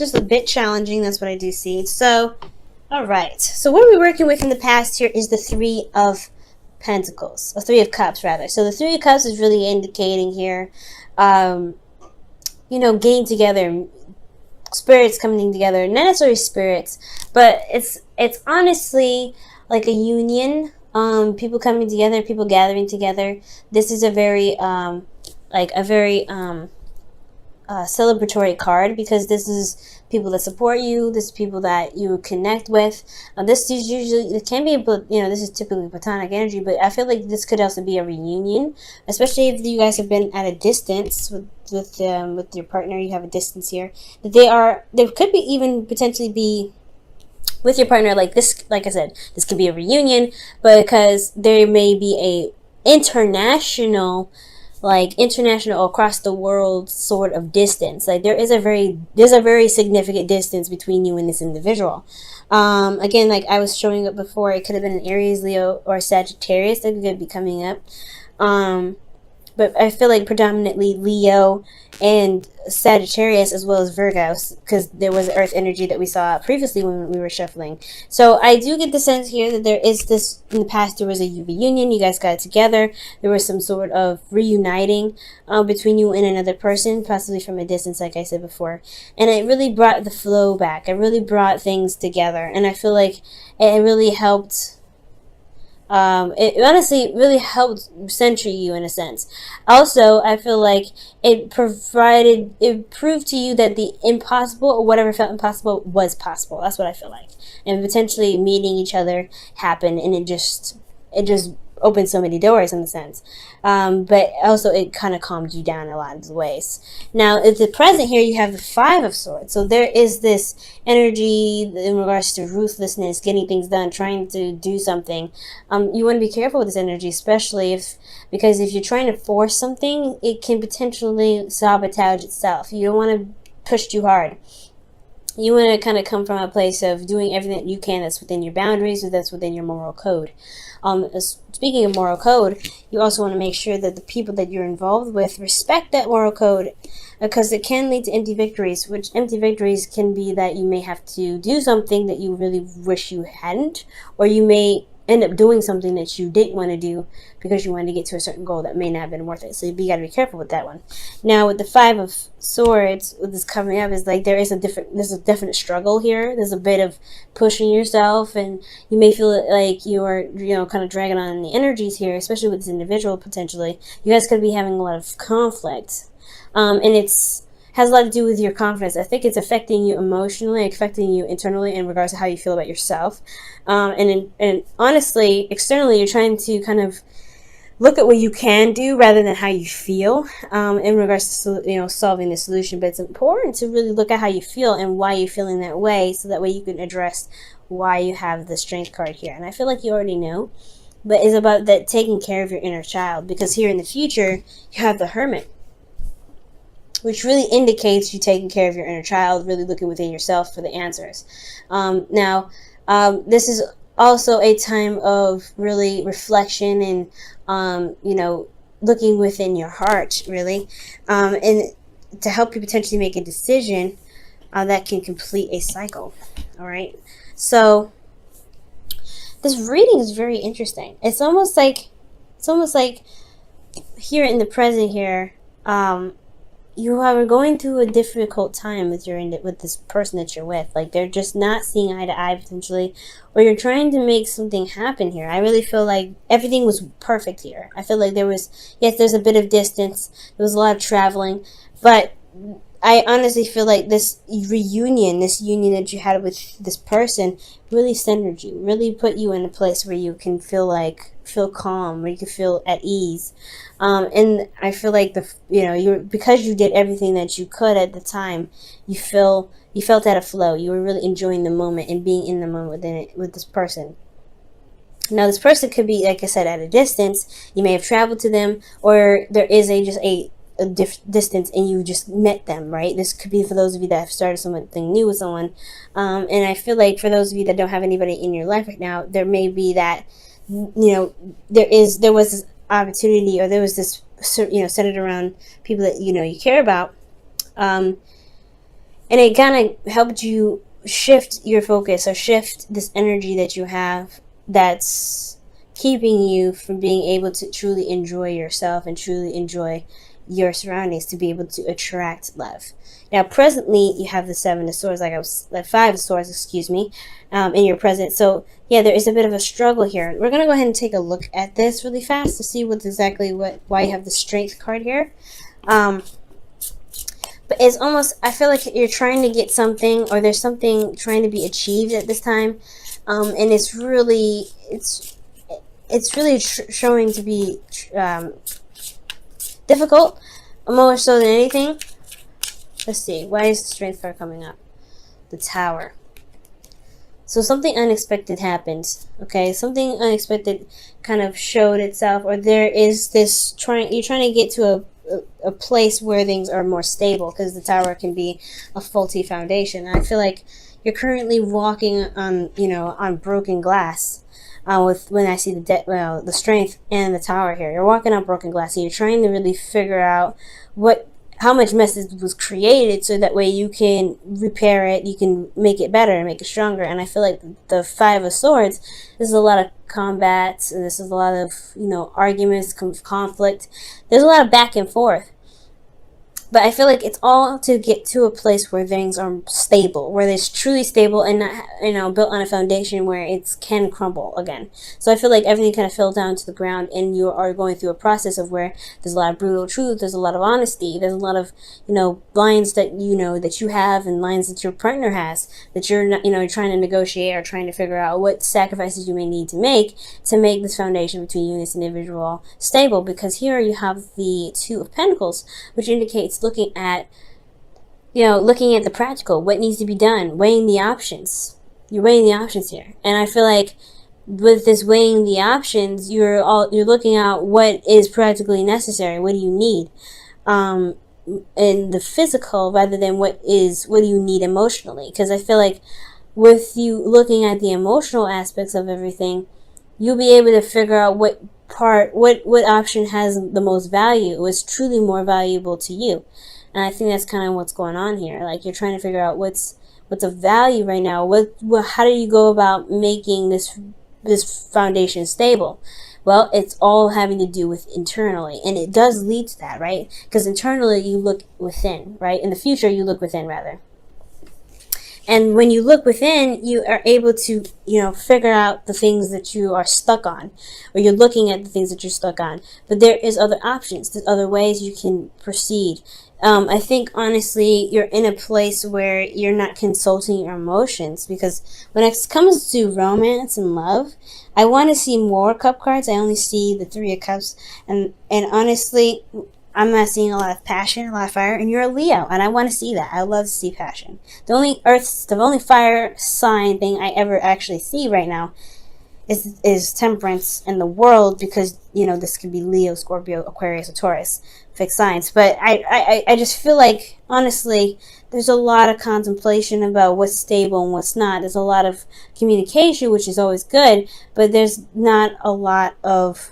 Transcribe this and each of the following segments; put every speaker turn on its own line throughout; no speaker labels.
just a bit challenging. That's what I do see. So, all right. So what we're working with in the past here is the Three of Pentacles, or Three of Cups rather. So the Three of Cups is really indicating here, getting together, spirits coming together. Not necessarily spirits, but it's honestly like a union. People coming together, people gathering together. This is a very celebratory card, because this is people that support you. This is people that you connect with. This is usually, it can be, this is typically platonic energy, but I feel like this could also be a reunion, especially if you guys have been at a distance with your partner. You have a distance here. There could be even potentially be with your partner, like this. Like I said, this could be a reunion, but because there may be a international across the world sort of distance. Like there's a very significant distance between you and this individual. Again, like I was showing up before, it could have been an Aries, Leo, or Sagittarius that could be coming up. But I feel like predominantly Leo and Sagittarius, as well as Virgo, because there was Earth energy that we saw previously when we were shuffling. So I do get the sense here that there is this, in the past there was a reunion, you guys got together, there was some sort of reuniting between you and another person, possibly from a distance, like I said before. And it really brought the flow back, it really brought things together, and I feel like it really helped. It honestly really helped center you in a sense. Also, I feel like it proved to you that the impossible, or whatever felt impossible, was possible. That's what I feel like. And potentially meeting each other happened, and it just opened so many doors in a sense. But also it kind of calmed you down in a lot of ways. Now, at the present here, you have the Five of Swords. So there is this energy in regards to ruthlessness, getting things done, trying to do something. You want to be careful with this energy, especially because if you're trying to force something, it can potentially sabotage itself. You don't want to push too hard. You want to kind of come from a place of doing everything that you can that's within your boundaries, or that's within your moral code. Speaking of moral code, you also want to make sure that the people that you're involved with respect that moral code, because it can lead to empty victories, which empty victories can be that you may have to do something that you really wish you hadn't, or you may end up doing something that you didn't want to do because you wanted to get to a certain goal that may not have been worth it. So you got to be careful with that one. Now, with the Five of Swords, with this coming up, is like there's a definite struggle here. There's a bit of pushing yourself, and you may feel like you're kind of dragging on the energies here, especially with this individual. Potentially you guys could be having a lot of conflict, and it's has a lot to do with your confidence. I think it's affecting you emotionally, affecting you internally in regards to how you feel about yourself. And honestly, externally, you're trying to kind of look at what you can do rather than how you feel in regards to solving the solution. But it's important to really look at how you feel and why you're feeling that way, so that way you can address why you have the Strength card here. And I feel like you already know, but it's about that taking care of your inner child, because here in the future you have the Hermit, which really indicates you taking care of your inner child, really looking within yourself for the answers. This is also a time of really reflection and, looking within your heart, really, and to help you potentially make a decision that can complete a cycle. All right. So this reading is very interesting. It's almost like here in the present here, you are going through a difficult time with this person that you're with. Like they're just not seeing eye to eye potentially, or you're trying to make something happen here. I really feel like everything was perfect here. I feel like there's a bit of distance, there was a lot of traveling, but I honestly feel like this union that you had with this person really centered you, really put you in a place where you can feel calm, where you can feel at ease. And I feel like because you did everything that you could at the time, you felt at a flow. You were really enjoying the moment and being in the moment with this person. Now, this person could be, like I said, at a distance. You may have traveled to them, or there is just a distance and you just met them, right? This could be for those of you that have started something new with someone. And I feel like for those of you that don't have anybody in your life right now, there may be that, there was this opportunity, or there was this, centered around people that you care about. And it kind of helped you shift your focus, or shift this energy that you have that's keeping you from being able to truly enjoy yourself and truly enjoy your surroundings, to be able to attract love. Now, presently, you have the Seven of Swords, like Five of Swords, excuse me, in your present. So, yeah, there is a bit of a struggle here. We're going to go ahead and take a look at this really fast to see why you have the Strength card here. But it's almost, I feel like you're trying to get something, or there's something trying to be achieved at this time. And it's really showing to be difficult, more so than anything. Let's see, why is the Strength card coming up? The Tower. So something unexpected happened, okay? Something unexpected kind of showed itself, or there is this you're trying to get to a place where things are more stable, because the Tower can be a faulty foundation. And I feel like you're currently walking on broken glass. When I see the Strength and the Tower here, you're walking on broken glass, and you're trying to really figure out how much mess was created, so that way you can repair it, you can make it better and make it stronger. And I feel like the Five of Swords, this is a lot of combat, and this is a lot of arguments, conflict. There's a lot of back and forth. But I feel like it's all to get to a place where things are stable, where it's truly stable and not, built on a foundation where it can crumble again. So I feel like everything kind of fell down to the ground, and you are going through a process of where there's a lot of brutal truth, there's a lot of honesty, there's a lot of, lines that that you have, and lines that your partner has, that you're not, trying to negotiate, or trying to figure out what sacrifices you may need to make this foundation between you and this individual stable. Because here you have the Two of Pentacles, which indicates looking at the practical, what needs to be done, weighing the options. You're weighing the options here. And I feel like with this weighing the options, you're looking at what is practically necessary, what do you need in the physical, rather than what do you need emotionally. Because I feel like with you looking at the emotional aspects of everything, you'll be able to figure out what option has the most value, what's truly more valuable to you. And I think that's kind of what's going on here. Like, you're trying to figure out what's of value right now. How do you go about making this foundation stable? Well, it's all having to do with internally, and it does lead to that, right? Because internally you look within, right? In the future you look within, rather. And when you look within, you are able to, figure out the things that you are stuck on, or you're looking at the things that you're stuck on. But there is other options. There's other ways you can proceed. I think, honestly, you're in a place where you're not consulting your emotions, because when it comes to romance and love, I want to see more Cup cards. I only see the Three of Cups. And honestly, I'm not seeing a lot of passion, a lot of fire, and you're a Leo, and I want to see that. I love to see passion. The only fire sign thing I ever actually see right now is Temperance in the world, because this could be Leo, Scorpio, Aquarius, or Taurus, fixed signs. But I just feel like, honestly, there's a lot of contemplation about what's stable and what's not. There's a lot of communication, which is always good, but there's not a lot of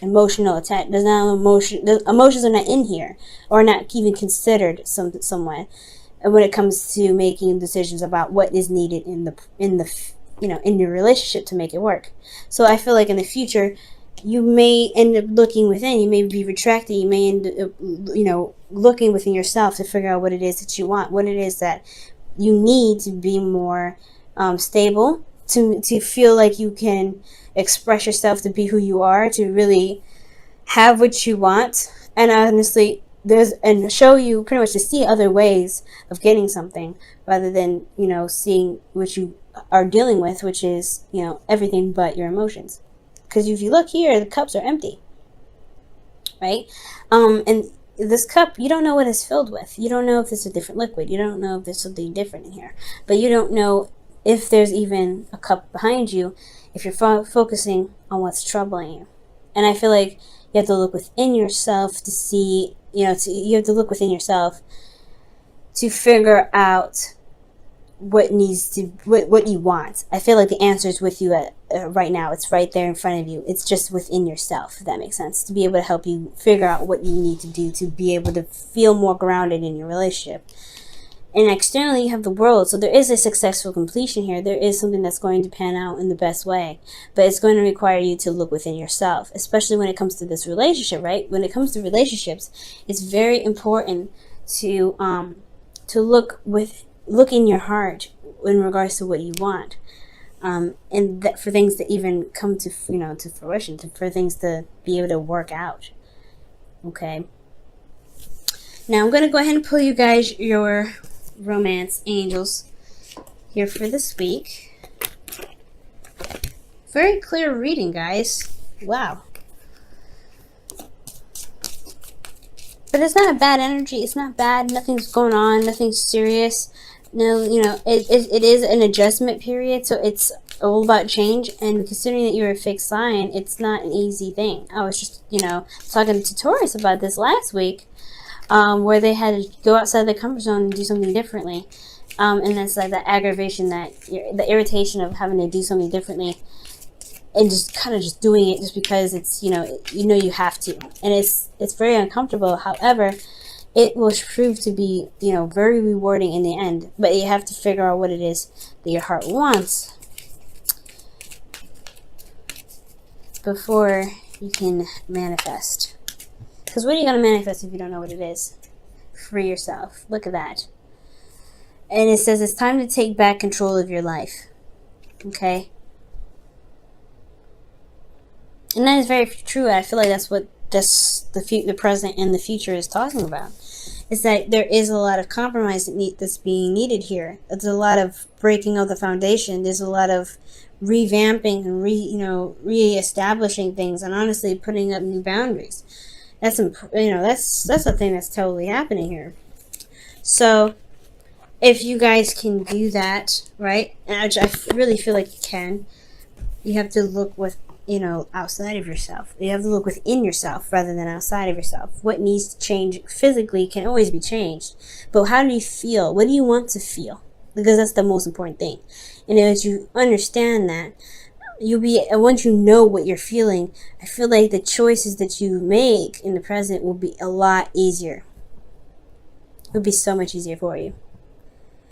emotional attack. There's not emotion. The emotions are not in here, or not even considered somewhat when it comes to making decisions about what is needed in your relationship to make it work. So I feel like in the future, you may end up looking within. You may be retracting. You may end up, looking within yourself to figure out what it is that you want, what it is that you need to be more stable, to feel like you can express yourself, to be who you are, to really have what you want. And honestly, show you pretty much to see other ways of getting something, rather than seeing what you are dealing with, which is everything but your emotions. Because if you look here, the cups are empty, right? And this cup, you don't know what it's filled with. You don't know if it's a different liquid. You don't know if there's something different in here. But you don't know if there's even a cup behind you, if you're focusing on what's troubling you. And I feel like you have to look within yourself to see, you have to look within yourself to figure out what you want. I feel like the answer is with you right now. It's right there in front of you. It's just within yourself, if that makes sense, to be able to help you figure out what you need to do to be able to feel more grounded in your relationship. And externally, you have the world. So there is a successful completion here. There is something that's going to pan out in the best way. But it's going to require you to look within yourself, especially when it comes to this relationship, right? When it comes to relationships, it's very important to look in your heart in regards to what you want. And that for things to even come to, to fruition, for things to be able to work out. Okay. Now I'm going to go ahead and pull you guys your romance angels here for this week. Very clear reading, guys. Wow. But it's not a bad energy. It's not bad. Nothing's going on. Nothing's serious. No, it is an adjustment period, so it's all about change. And considering that you're a fixed sign, it's not an easy thing. I was just, talking to Taurus about this last week. Where they had to go outside their comfort zone and do something differently. And that's like that aggravation, the irritation of having to do something differently and just kind of just doing it just because it's, you have to. And it's very uncomfortable. However, it will prove to be, very rewarding in the end. But you have to figure out what it is that your heart wants before you can manifest. Because what are you going to manifest if you don't know what it is? Free yourself. Look at that. And it says it's time to take back control of your life. Okay? And that is very true. I feel like that's what the present and the future is talking about. Is that there is a lot of compromise that's being needed here. There's a lot of breaking of the foundation. There's a lot of revamping and re-establishing things, and honestly putting up new boundaries. That's a thing that's totally happening here. So if you guys can do that, right? And I really feel like you can. You have to look outside of yourself. You have to look within yourself rather than outside of yourself. What needs to change physically can always be changed. But how do you feel? What do you want to feel? Because that's the most important thing. And as you understand that, once you know what you're feeling, I feel like the choices that you make in the present will be a lot easier. It would be so much easier for you.